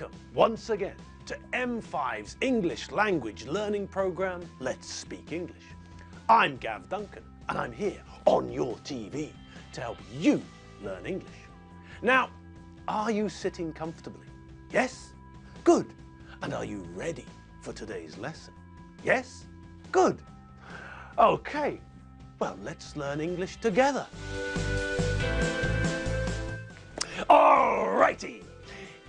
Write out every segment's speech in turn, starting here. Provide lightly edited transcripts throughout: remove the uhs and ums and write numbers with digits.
Welcome once again to M5's English language learning program, Let's Speak English. I'm Gav Duncan and I'm here on your TV to help you learn English. Now, are you sitting comfortably? Yes? Good. And are you ready for today's lesson? Yes? Good. Okay, well, let's learn English together. Alrighty,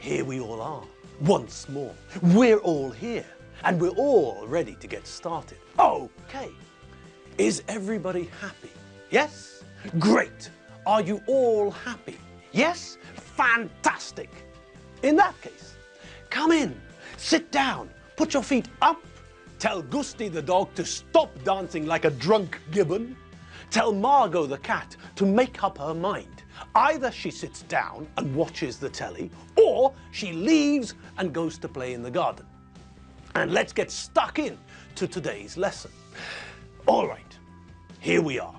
here we all are, once more. We're all here, and we're all ready to get started. Okay, is everybody happy? Yes? Great. Are you all happy? Yes? Fantastic. In that case, come in, sit down, put your feet up, tell Gusty the dog to stop dancing like a drunk gibbon, tell Margot the cat to make up her mind. Either she sits down and watches the telly, or she leaves and goes to play in the garden. And let's get stuck in to today's lesson. All right, here we are.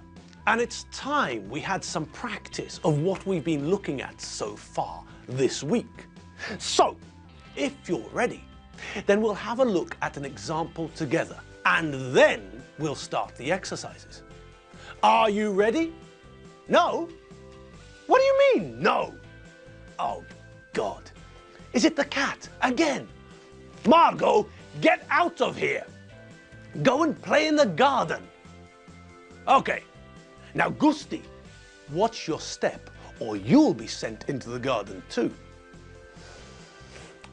And it's time we had some practice of what we've been looking at so far this week. So, if you're ready, then we'll have a look at an example together, and then we'll start the exercises. Are you ready? No? What do you mean, no? Oh, God. Is it the cat again? Margot, get out of here. Go and play in the garden. Okay. Now, Gusty, watch your step, or you'll be sent into the garden too.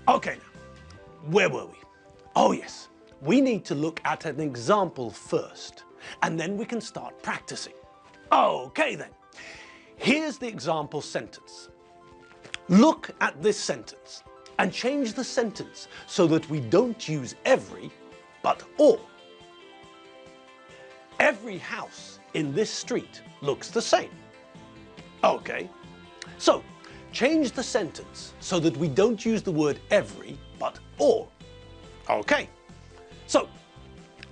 Okay, now, where were we? Oh, yes. We need to look at an example first, and then we can start practicing. Okay, then. Here's the example sentence. Look at this sentence and change the sentence so that we don't use every, but all. Every house in this street looks the same. Okay, so change the sentence so that we don't use the word every, but all. Okay, so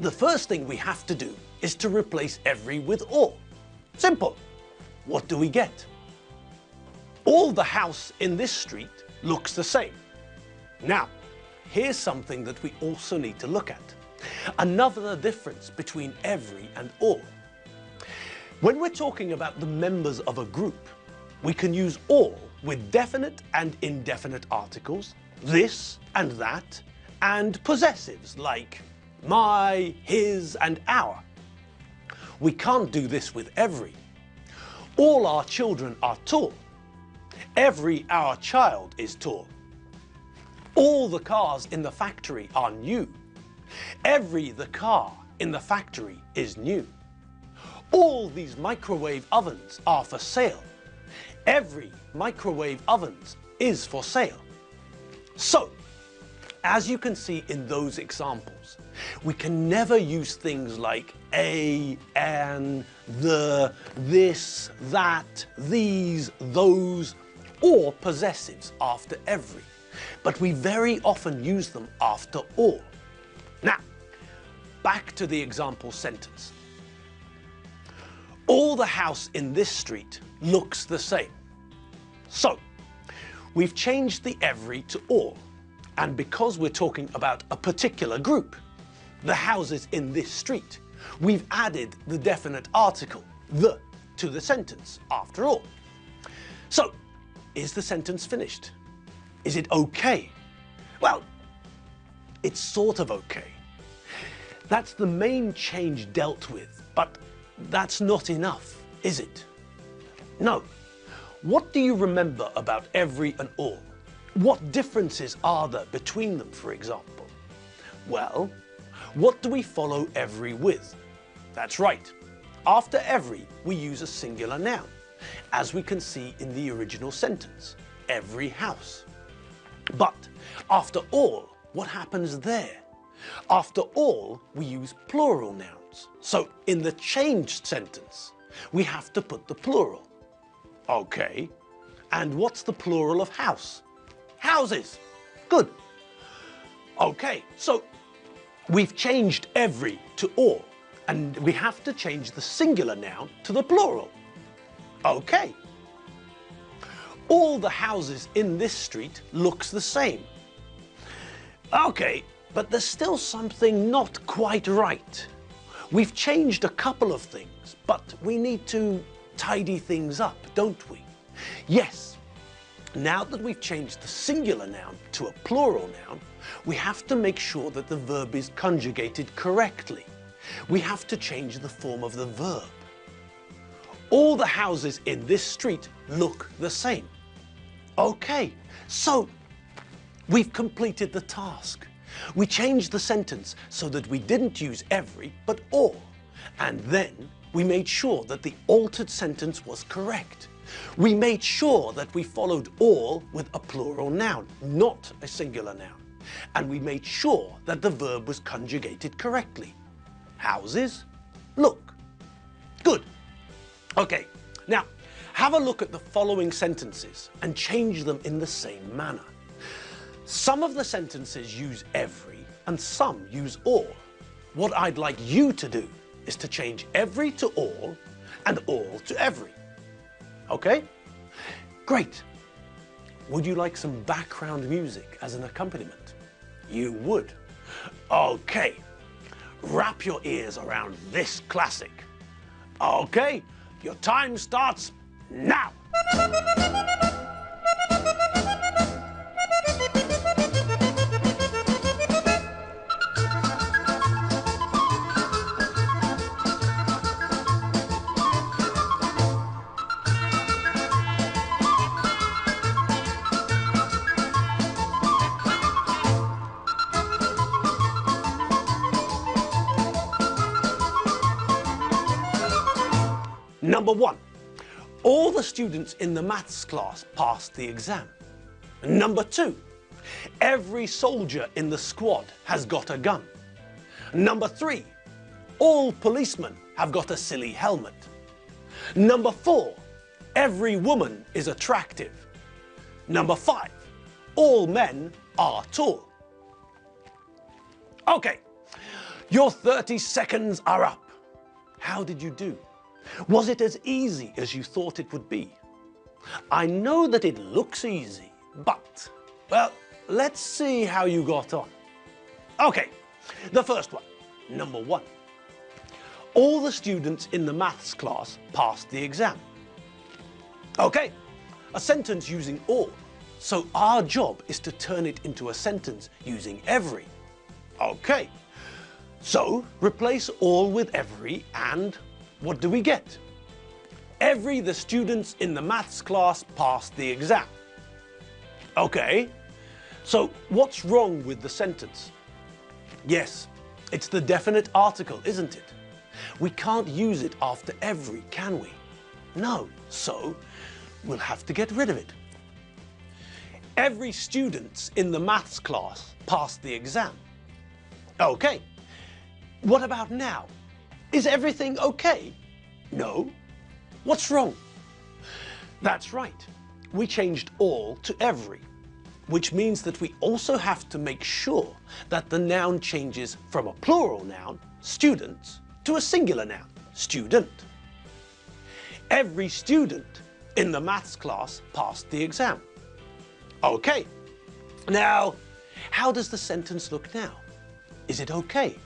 the first thing we have to do is to replace every with all. Simple. What do we get? All the house in this street looks the same. Now, here's something that we also need to look at. Another difference between every and all. When we're talking about the members of a group, we can use all with definite and indefinite articles, this and that, and possessives like my, his, and our. We can't do this with every. All our children are tall. Every our child is tall. All the cars in the factory are new. Every the car in the factory is new. All these microwave ovens are for sale. Every microwave ovens is for sale. So, as you can see in those examples, we can never use things like a, an, the, this, that, these, those, or possessives after every, but we very often use them after all. Now, back to the example sentence. All the house in this street looks the same. So, we've changed the every to all. And because we're talking about a particular group, the houses in this street, we've added the definite article, the, to the sentence, after all. So, is the sentence finished? Is it okay? Well, it's sort of okay. That's the main change dealt with, but that's not enough, is it? No. What do you remember about every and all? What differences are there between them, for example? Well, what do we follow every with? That's right. After every, we use a singular noun, as we can see in the original sentence, every house. But after all, what happens there? After all, we use plural nouns. So in the changed sentence, we have to put the plural. Okay. And what's the plural of house? Houses. Good. Okay, so we've changed every to all, and we have to change the singular noun to the plural. Okay. All the houses in this street looks the same. Okay, but there's still something not quite right. We've changed a couple of things, but we need to tidy things up, don't we? Yes, now that we've changed the singular noun to a plural noun, we have to make sure that the verb is conjugated correctly. We have to change the form of the verb. All the houses in this street look the same. Okay, so we've completed the task. We changed the sentence so that we didn't use every, but all. And then we made sure that the altered sentence was correct. We made sure that we followed all with a plural noun, not a singular noun. And we made sure that the verb was conjugated correctly. Houses, look. Good. Okay, now have a look at the following sentences and change them in the same manner. Some of the sentences use every and some use all. What I'd like you to do is to change every to all and all to every. Okay? Great. Would you like some background music as an accompaniment? You would. Okay. Wrap your ears around this classic. Okay, your time starts now. Number 1, all the students in the maths class passed the exam. Number 2, every soldier in the squad has got a gun. Number 3, all policemen have got a silly helmet. Number 4, every woman is attractive. Number 5, all men are tall. Okay, your 30 seconds are up. How did you do? Was it as easy as you thought it would be? I know that it looks easy, but, well, let's see how you got on. Okay, the first one, number 1. All the students in the maths class passed the exam. Okay, a sentence using all, so our job is to turn it into a sentence using every. Okay, so replace all with every and what do we get? Every the students in the maths class passed the exam. Okay, so what's wrong with the sentence? Yes, it's the definite article, isn't it? We can't use it after every, can we? No, so we'll have to get rid of it. Every student in the maths class passed the exam. Okay, what about now? Is everything okay? No. What's wrong? That's right. We changed all to every, which means that we also have to make sure that the noun changes from a plural noun, students, to a singular noun, student. Every student in the maths class passed the exam. Okay. Now, how does the sentence look now? Is it okay?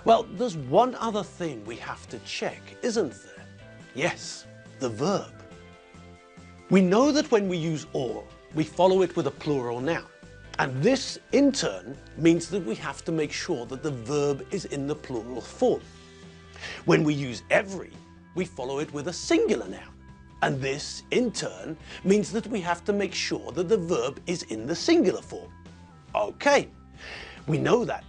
Well, there's one other thing we have to check, isn't there? Yes, the verb. We know that when we use all, we follow it with a plural noun. And this, in turn, means that we have to make sure that the verb is in the plural form. When we use every, we follow it with a singular noun. And this, in turn, means that we have to make sure that the verb is in the singular form. Okay, we know that.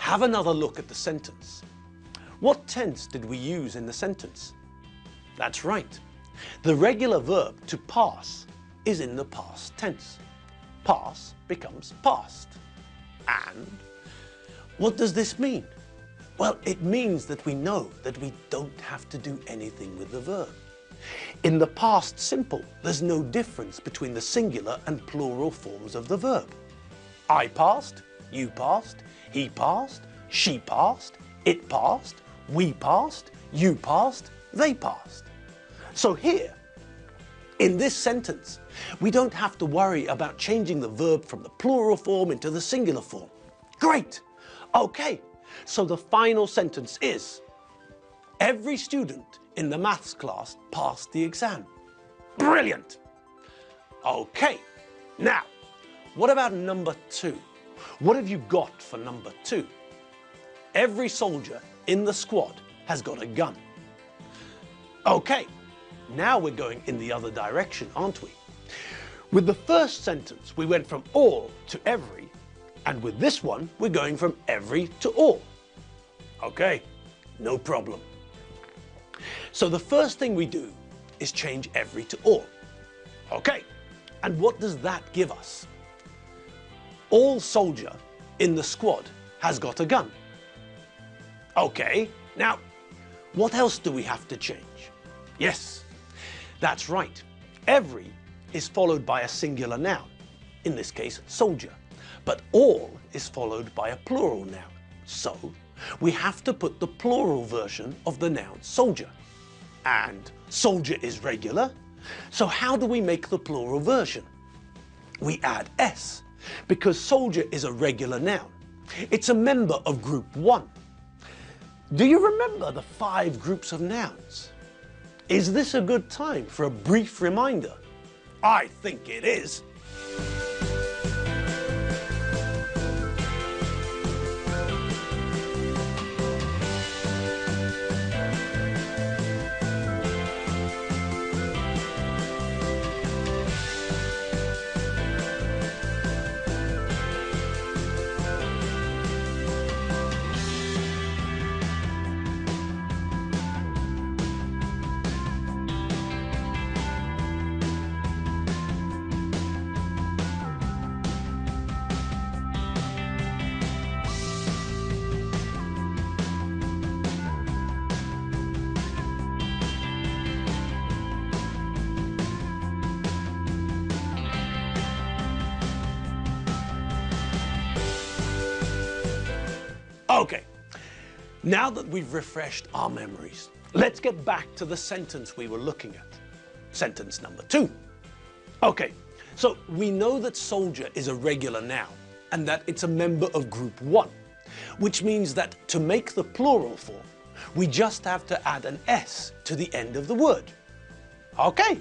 Have another look at the sentence. What tense did we use in the sentence? That's right. The regular verb to pass is in the past tense. Pass becomes past. And what does this mean? Well, it means that we know that we don't have to do anything with the verb. In the past simple, there's no difference between the singular and plural forms of the verb. I passed, you passed, he passed, she passed, it passed, we passed, you passed, they passed. So here, In this sentence, we don't have to worry about changing the verb from the plural form into the singular form. Great! Okay, so the final sentence is, every student in the maths class passed the exam. Brilliant! Okay, now, what about number 2? What have you got for number 2? Every soldier in the squad has got a gun. Okay, now we're going in the other direction, aren't we? With the first sentence, we went from all to every, and with this one, we're going from every to all. Okay, no problem. So the first thing we do is change every to all. Okay, and what does that give us? All soldier in the squad has got a gun. Okay, now, what else do we have to change? Yes, that's right. Every is followed by a singular noun, in this case, soldier. But all is followed by a plural noun. So, we have to put the plural version of the noun soldier. And soldier is regular, so how do we make the plural version? We add S, because soldier is a regular noun. It's a member of group 1. Do you remember the 5 groups of nouns? Is this a good time for a brief reminder? I think it is. Okay, now that we've refreshed our memories, let's get back to the sentence we were looking at. Sentence number 2. Okay, so we know that soldier is a regular noun and that it's a member of group 1, which means that to make the plural form, we just have to add an S to the end of the word. Okay,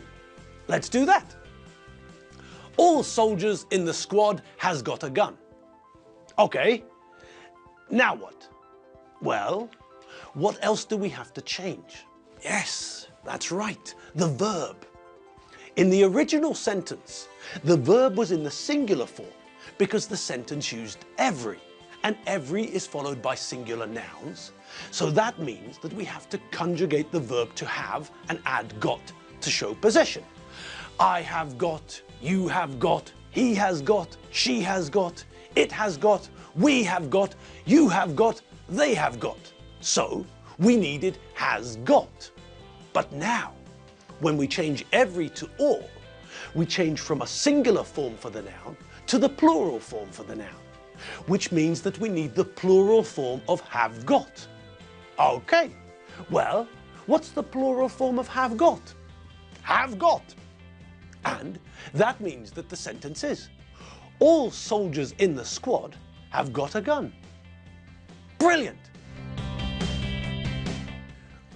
let's do that. All soldiers in the squad has got a gun. Okay. Now what? Well, what else do we have to change? Yes, that's right, the verb. In the original sentence, the verb was in the singular form because the sentence used every, and every is followed by singular nouns. So that means that we have to conjugate the verb to have and add got to show possession. I have got, you have got, he has got, she has got, it has got, we have got, you have got, they have got. So we needed has got. But now, when we change every to all, we change from a singular form for the noun to the plural form for the noun, which means that we need the plural form of have got. Okay, well, what's the plural form of have got? Have got. And that means that the sentence is, all soldiers in the squad have got a gun. Brilliant!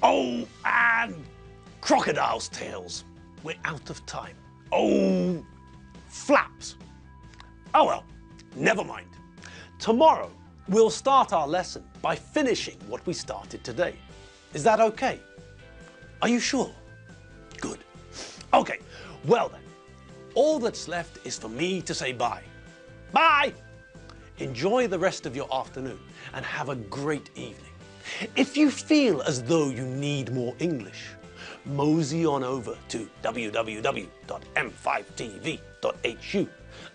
Oh, and crocodile's tails. We're out of time. Oh, flaps. Oh well, never mind. Tomorrow, we'll start our lesson by finishing what we started today. Is that okay? Are you sure? Good. Okay, well then, all that's left is for me to say bye. Bye! Enjoy the rest of your afternoon and have a great evening. If you feel as though you need more English, mosey on over to www.m5tv.hu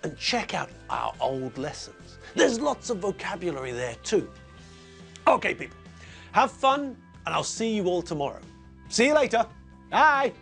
and check out our old lessons. There's lots of vocabulary there too. Okay people, have fun and I'll see you all tomorrow. See you later. Bye!